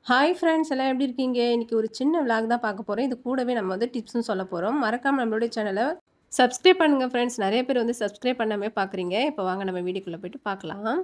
Hi friends எல்லாம் எப்படி இருக்கீங்க? இன்னைக்கு ஒரு சின்ன விளாக் தான் பார்க்க போறோம். இது கூடவே நம்ம வந்து டிப்ஸும் சொல்ல போறோம். மறக்காம நம்மளுடைய சேனல சப்ஸ்கிரைப் பண்ணுங்க ஃப்ரெண்ட்ஸ். நெறைய பேர் வந்து சப்ஸ்கிரைப் பண்ணாமயே பார்க்குறீங்க. இப்போ வாங்க நம்ம வீடியோக்குள்ள போயிட்டு பார்க்கலாம்.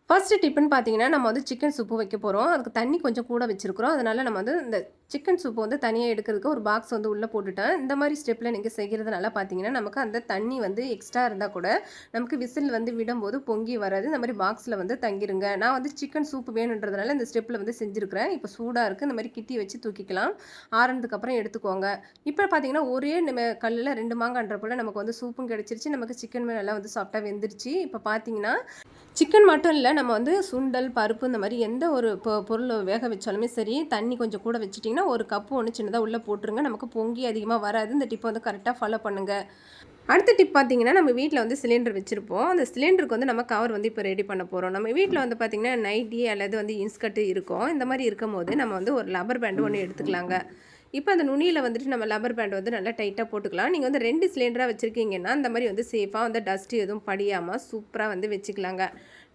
ஃபர்ஸ்ட் டிப்னு பார்த்தீங்கன்னா, நம்ம வந்து சிக்கன் சூப்பு வைக்க போறோம். அதுக்கு தண்ணி கொஞ்சம் கூட வச்சிருக்கிறோம். அதனால நம்ம வந்து இந்த சிக்கன் சூப் வந்து தனியா எடுக்கிறதுக்கு ஒரு பாக்ஸ் வந்து உள்ள போட்டுட்டேன். இந்த மாரி ஸ்டெப்ல நீங்க செய்கிறதுனால பார்த்தீங்கன்னா, நமக்கு அந்த தண்ணி வந்து எக்ஸ்ட்ரா இருந்தா கூட நமக்கு விசில் வந்து விடும்போது பொங்கி வராது. இந்த மாரி பாக்ஸ்ல வந்து தங்கிருங்க. நான் வந்து சிக்கன் சூப் வேணுன்றதுனால இந்த ஸ்டெப்ல வந்து செஞ்சிருக்கிறேன். இப்போ சூடா இருக்கு. இந்த மாரி கிட்டி வச்சு தூக்கிக்கலாம். ஆறுனதுக்கு அப்புறம் எடுத்துக்கோங்க. இப்போ பார்த்தீங்கன்னா, ஒரே நம்ம கல்லுல 2 மாங்கான்ற போல நமக்கு வந்து சூப்பும் கிடைச்சிருச்சு. நமக்கு சிக்கனுமே நல்லா வந்து சாஃப்ட்டா வெந்துருச்சு. இப்போ பார்த்தீங்கன்னா சிக்கன் மட்டும் இல்ல. நம்ம வந்து சுண்டல், பருப்பு இந்த மாரி எந்த ஒரு பொருள் வேக வச்சாலுமே சரி, தண்ணி கொஞ்சம் கூட வச்சுட்டிங்கன்னா, ஒரு கப்பு ஒண்ணு சின்னதா உள்ள போட்டுருங்க. நமக்கு பொங்கி அதிகமா வராது. இந்த டிப்ப வந்து கரெக்ட்டா ஃபாலோ பண்ணுங்க. அடுத்த டிப் பார்த்தீங்கன்னா, நம்ம வீட்ல வந்து சிலிண்டர் வச்சிருப்போம். அந்த சிலிண்டருக்கு வந்து நம்ம கவர் வந்து இப்போ ரெடி பண்ண போறோம். நம்ம வீட்ல வந்து பார்த்தீங்கன்னா, நைட்டி அல்லது வந்து இன்ஸ்கர்ட் இருக்கும். இந்த மாரி இருக்கும்போது, நம்ம வந்து ஒரு லப்பர் பேண்ட் ஒண்ணு எடுத்துக்கலாங்க. இப்ப அந்த நுனியில வந்துட்டு நம்ம லப்பர் பேண்ட் வந்து நல்லா டைட்டா போட்டுக்கலாம். நீங்க வந்து 2 சிலிண்டரா வச்சிருக்கீங்கன்னா, இந்த மாரி வந்து சேஃபா வந்து டஸ்ட் எதுவும் படியாம சூப்பரா வந்து வச்சுக்கலாங்க.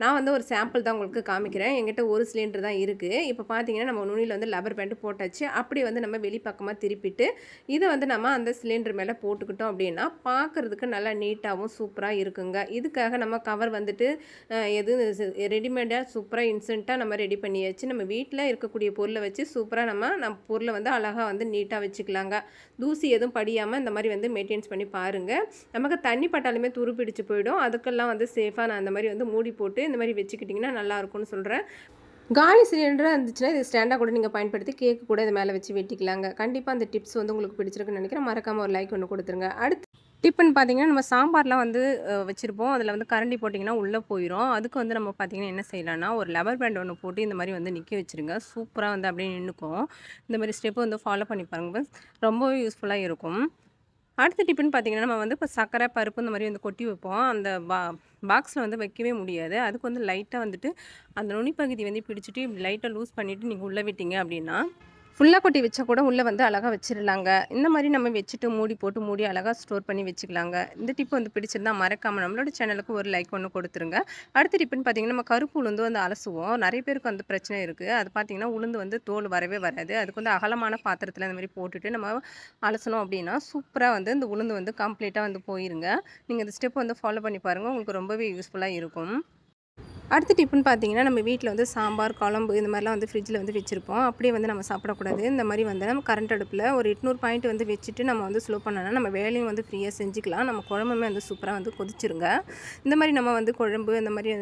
நான் வந்து ஒரு சாம்பிள் தான் உங்களுக்கு காமிக்கிறேன். என்கிட்ட 1 சிலிண்டர் தான் இருக்கு. இப்ப பார்த்தீங்கன்னா, நம்ம நுனியில வந்து லப்பர் பேண்ட் போட்டாச்சு. அப்படியே வந்து நம்ம வெளிப்பக்கமா திருப்பிட்டு, இத வந்து நம்ம அந்த சிலிண்டர் மேல போட்டுக்கிட்டோம் அப்படின்னா, பார்க்கறதுக்கு நல்லா நீட்டாவும் சூப்பரா இருக்குங்க. இதுக்காக நம்ம கவர் வந்துட்டு எதுவும் ரெடிமேடா சூப்பரா இன்ஸ்டன்ட்டா நம்ம ரெடி பண்ணியாச்சு. நம்ம வீட்ல இருக்கக்கூடிய பொருள வச்சு சூப்பரா நம்ம பொருள வந்து அழகா வந்து நீட்டா வச்சுக்கலாங்க. தூசி எதுவும் படியாம இந்த மாரி வந்து மெயின்டெயின்ஸ் பண்ணி பாருங்க. நமக்கு தண்ணி பட்டாலுமே துரு பிடிச்சு போயிடும். அதுக்கெல்லாம் வந்து சேஃபா நான் இந்த மாரி வந்து மூடி போட்டு இந்த மாரி வச்சுக்கிட்டிங்கன்னா நல்லாயிருக்கும்னு சொல்றேன். காலி சிலிண்டரா இருந்துச்சுன்னா, இது ஸ்டாண்டா கூட நீங்க பயன்படுத்தி கேக் கூட இது மேல வச்சு வெட்டிக்கலாங்க. கண்டிப்பா அந்த டிப்ஸ் வந்து உங்களுக்கு பிடிச்சிருக்குன்னு நெனைக்கிறேன். மறக்காம ஒரு லைக் ஒண்ணு குடுத்துருங்க. அடுத்து டிப்புன்னு பார்த்தீங்கன்னா, நம்ம சாம்பார்லாம் வந்து வச்சிருப்போம். அதில வந்து கரண்டி போட்டிங்கன்னா உள்ள போயிரும். அதுக்கு வந்து நம்ம பார்த்தீங்கன்னா என்ன செய்யலாம்னா, ஒரு லப்பர் பேண்ட் ஒண்ணு போட்டு இந்த மாரி வந்து நிக்க வச்சுருங்க. சூப்பரா வந்து அப்படியே நின்னுக்கும். இந்த மாரி ஸ்டெப் வந்து ஃபாலோ பண்ணி பாருங்க. ரொம்பவே யூஸ்ஃபுல்லா இருக்கும். அடுத்த டிப்புன்னு பார்த்தீங்கன்னா, நம்ம வந்து இப்போ சர்க்கரை, பருப்பு இந்த மாரி வந்து கொட்டி வைப்போம். அந்த பாக்ஸ்ல வந்து வைக்கவே முடியாது. அதுக்கு வந்து லைட்டா வந்துட்டு அந்த நுனி பகுதி வந்து பிடிச்சிட்டு லைட்டா லூஸ் பண்ணிட்டு நீங்க உள்ள விட்டீங்க அப்படின்னா, ஃபுல்லா கொட்டி வச்சா கூட உள்ள வந்து அழகா வச்சிரலாங்க. இந்த மாரி நம்ம வச்சுட்டு மூடி போட்டு மூடி அழகா ஸ்டோர் பண்ணி வச்சுக்கலாங்க. இந்த டிப் வந்து பிடிச்சிருந்தா மறக்காம நம்மளோட சேனலுக்கு ஒரு லைக் ஒண்ணு குடுத்துருங்க. அடுத்த டிப்புன்னு பார்த்தீங்கன்னா, நம்ம கருப்பு உளுந்து வந்து அலசுவோம். நெறைய பேருக்கு அந்த பிரச்சனை இருக்கு. அது பார்த்தீங்கன்னா, உளுந்து வந்து தோல் வரவே வராது. அதுக்கு வந்து அகலமான பாத்திரத்தில இந்த மாரி போட்டுட்டு நம்ம அலசனோம் அப்படின்னா, சூப்பரா வந்து இந்த உளுந்து வந்து கம்ப்ளீட்டா வந்து போயிருங்க. நீங்க இந்த ஸ்டெப் வந்து ஃபாலோ பண்ணி பாருங்க. உங்களுக்கு ரொம்பவே யூஸ்ஃபுல்லா இருக்கும். அடுத்த டிப்புன்னு பார்த்தீங்கன்னா, நம்ம வீட்ல வந்து சாம்பார், குழம்பு இந்த மாரிலாம் வந்து ஃப்ரிட்ஜில வந்து வச்சிருப்போம். அப்படியே வந்து நம்ம சாப்பிடக்கூடாது. இந்த மாரி வந்து நம்ம கரண்ட் அடுப்புல ஒரு 800 பாயிண்ட் வந்து வச்சுட்டு நம்ம வந்து ஸ்லோ பண்ணோம்னா, நம்ம வேலையும் வந்து ஃப்ரீயா செஞ்சுக்கலாம். நம்ம குழம்புமே வந்து சூப்பரா வந்து கொதிச்சுருங்க. இந்த மாரி நம்ம வந்து குழம்பு, இந்த மாரி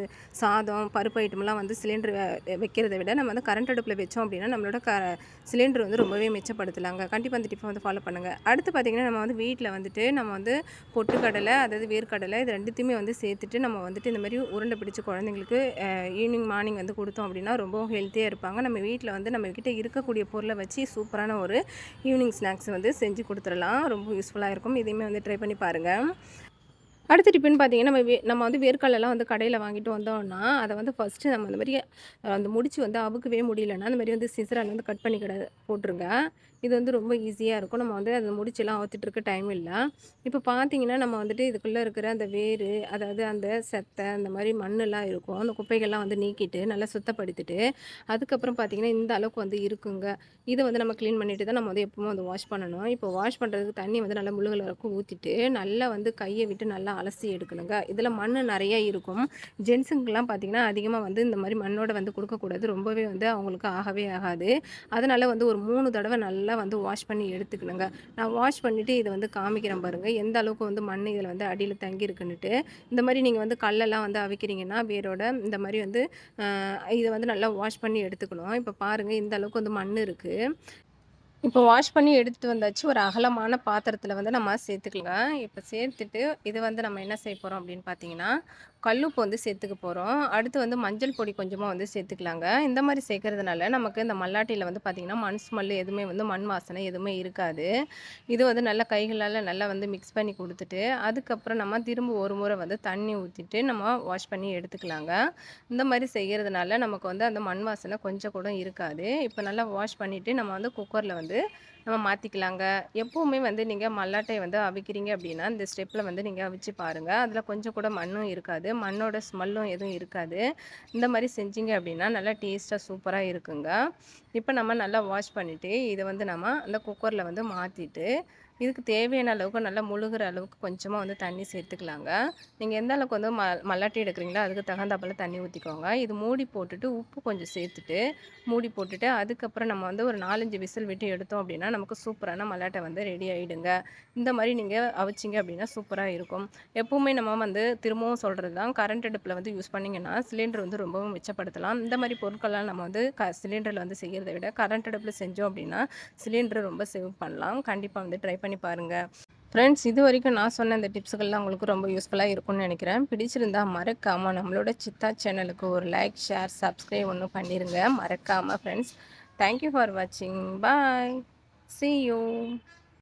சாதம், பருப்பு ஐட்டம்லாம் வந்து சிலிண்டர் வைக்கிறத விட நம்ம வந்து கரண்ட் அடுப்புல வச்சோம் அப்படின்னா, நம்மளோட சிலிண்டர் வந்து ரொம்பவே மிச்சப்படுத்தலாங்க. கண்டிப்பா இந்த டிப்ப வந்து ஃபாலோ பண்ணுங்க. அடுத்து பார்த்தீங்கன்னா, நம்ம வந்து வீட்ல வந்துட்டு நம்ம வந்து பொட்டுக்கடலை, அதாவது வேர்க்கடலை இது 2த்தையுமே வந்து சேர்த்துட்டு நம்ம வந்துட்டு இந்த மாரி உருண்டை பிடிச்சு குழந்தைங்களுக்கு ஈவினிங், மார்னிங் வந்து குடுத்தோம் அப்படின்னா, ரொம்பவும் ஹெல்த்தியா இருப்பாங்க. நம்ம வீட்ல வந்து நம்மகிட்ட இருக்கக்கூடிய பொருள வச்சு சூப்பரான ஒரு ஈவினிங் ஸ்நாக்ஸ் வந்து செஞ்சு குடுத்துறலாம். ரொம்ப யூஸ்ஃபுல்லா இருக்கும். இதையுமே வந்து ட்ரை பண்ணி பாருங்க. அடுத்த டிப்புன்னு பார்த்தீங்கன்னா, நம்ம வந்து வேர்க்கடலைலாம் வந்து கடையில வாங்கிட்டு வந்தோம்னா, அத வந்து ஃபர்ஸ்ட்டு நம்ம அந்த மாரி அந்த முடிச்சு வந்து அவுக்கவே முடியலன்னா, அந்த மாரி வந்து சிசரால வந்து கட் பண்ணி போட்டுருங்க. இது வந்து ரொம்ப ஈஸியா இருக்கும். நம்ம வந்து அந்த முடிச்செல்லாம் அவுத்துட்டு இருக்க டைம் இல்ல. இப்போ பார்த்தீங்கன்னா, நம்ம வந்துட்டு இதுக்குள்ள இருக்கிற அந்த வேரு, அதாவது அந்த செத்த அந்த மாரி மண்ணெல்லாம் இருக்கும். அந்த குப்பைகள்லாம் வந்து நீக்கிட்டு, நல்லா சுத்தப்படுத்திட்டு, அதுக்கப்புறம் பார்த்தீங்கன்னா, இந்த அளவுக்கு வந்து இருக்குங்க. இத வந்து நம்ம கிளீன் பண்ணிட்டு தான் நம்ம வந்து எப்பவும் வந்து வாஷ் பண்ணணும். இப்போ வாஷ் பண்றதுக்கு தண்ணி வந்து நல்லா முழுகுற அளவுக்கு ஊத்திட்டு, நல்லா வந்து கைய விட்டு நல்லா அலசி எடுக்கணுங்க. இதில மண்ணு நெறைய இருக்கும். ஜென்ஸுங்களுக்குலாம் பார்த்தீங்கன்னா, அதிகமா வந்து இந்த மாரி மண்ணோட வந்து குடுக்கக்கூடாது. ரொம்பவே வந்து அவங்களுக்கு ஆகவே ஆகாது. அதனால வந்து ஒரு 3 தடவ நல்லா வந்து வாஷ் பண்ணி எடுத்துக்கணுங்க. நான் வாஷ் பண்ணிட்டு இத வந்து காமிக்கிறேன் பாருங்க. எந்த அளவுக்கு வந்து மண்ணு இதில வந்து அடியில தங்கியிருக்குன்னுட்டு. இந்த மாரி நீங்க வந்து கல்லெல்லாம் வந்து அவிக்கிறீங்கன்னா, வேரோட இந்த மாரி வந்து இத வந்து நல்லா வாஷ் பண்ணி எடுத்துக்கணும். இப்ப பாருங்க இந்த அளவுக்கு வந்து மண்ணு இருக்கு. இப்போ வாஷ் பண்ணி எடுத்துட்டு வந்தாச்சு. ஒரு அகலமான பாத்திரத்தில வந்து நம்ம சேர்த்துக்கலாம். இப்ப சேர்த்துட்டு, இது வந்து நம்ம என்ன செய்ய போறோம் அப்படின்னு பார்த்தீங்கன்னா, கல்லுப்பு வந்து சேர்த்துக்க போறோம். அடுத்து வந்து மஞ்சள் பொடி கொஞ்சமா வந்து சேர்த்துக்கலாங்க. இந்த மாரி சேர்க்கறதுனால நமக்கு இந்த மல்லாட்டில வந்து பார்த்தீங்கன்னா, மண் ஸ்மெல் எதுவுமே வந்து மண் வாசனை எதுவுமே இருக்காது. இது வந்து நல்லா கைகளால நல்லா வந்து மிக்ஸ் பண்ணி குடுத்துட்டு, அதுக்கப்புறம் நம்ம திரும்ப ஒரு முறை வந்து தண்ணி ஊத்திட்டு, நம்ம வாஷ் பண்ணி எடுத்துக்கலாங்க. இந்த மாரி செய்யறதுனால நமக்கு வந்து அந்த மண் வாசனை கொஞ்சம் கூட இருக்காது. இப்ப நல்லா வாஷ் பண்ணிட்டு நம்ம வந்து குக்கர்ல வந்து நம்ம மாற்றிக்கலாங்க. எப்பவுமே வந்து நீங்கள் மல்லாட்டை வந்து அவிக்கிறீங்க அப்படின்னா இந்த ஸ்டெப்பில் வந்து நீங்கள் அவிச்சு பாருங்கள். அதில் கொஞ்சம் கூட மண்ணும் இருக்காது, மண்ணோட ஸ்மெல்லும் எதுவும் இருக்காது. இந்த மாதிரி செஞ்சீங்க அப்படின்னா நல்லா டேஸ்ட்டாக சூப்பராக இருக்குங்க. இப்போ நம்ம நல்லா வாஷ் பண்ணிவிட்டு இதை வந்து நம்ம அந்த குக்கரில் வந்து மாற்றிட்டு இதுக்கு தேவையான அளவுக்கு நல்லா முழுகிற அளவுக்கு கொஞ்சமாக வந்து தண்ணி சேர்த்துக்கலாங்க. நீங்கள் எந்த அளவுக்கு வந்து மல்லாட்டி எடுக்கிறீங்களோ அதுக்கு தகுந்தாப்புல தண்ணி ஊற்றிக்கோங்க. இது மூடி போட்டுட்டு உப்பு கொஞ்சம் சேர்த்துட்டு மூடி போட்டுட்டு அதுக்கப்புறம் நம்ம வந்து ஒரு 4, 5 விசில் விட்டு எடுத்தோம் அப்படின்னா நமக்கு சூப்பரான மல்லாட்டை வந்து ரெடி ஆகிடுங்க. இந்த மாதிரி நீங்கள் அவிச்சிங்க அப்படின்னா சூப்பராக இருக்கும். எப்பவுமே நம்ம வந்து திரும்பவும் சொல்கிறது தான், கரண்ட் அடுப்பில் வந்து யூஸ் பண்ணிங்கன்னா சிலிண்டர் வந்து ரொம்பவும் மிச்சப்படுத்தலாம். இந்த மாதிரி பொருட்கள்லாம் நம்ம வந்து சிலிண்டரில் வந்து செய்கிறத விட கரண்ட் அடுப்பில் செஞ்சோம் அப்படின்னா சிலிண்டர் ரொம்ப சேவ் பண்ணலாம். கண்டிப்பாக வந்து ட்ரை பண்ணி பாருங்கள். ஃப்ரெண்ட்ஸ், இது வரைக்கும் நான் சொன்ன இந்த டிப்ஸுகள்லாம் உங்களுக்கு ரொம்ப யூஸ்ஃபுல்லாக இருக்கும்னு நினைக்கிறேன். பிடிச்சிருந்தா மறக்காமல் நம்மளோட சித்தா சேனலுக்கு ஒரு லைக், ஷேர், சப்ஸ்கிரைப் ஒன்று பண்ணிடுங்க மறக்காமல் ஃப்ரெண்ட்ஸ். தேங்க்யூ ஃபார் வாட்சிங். பாய். See you.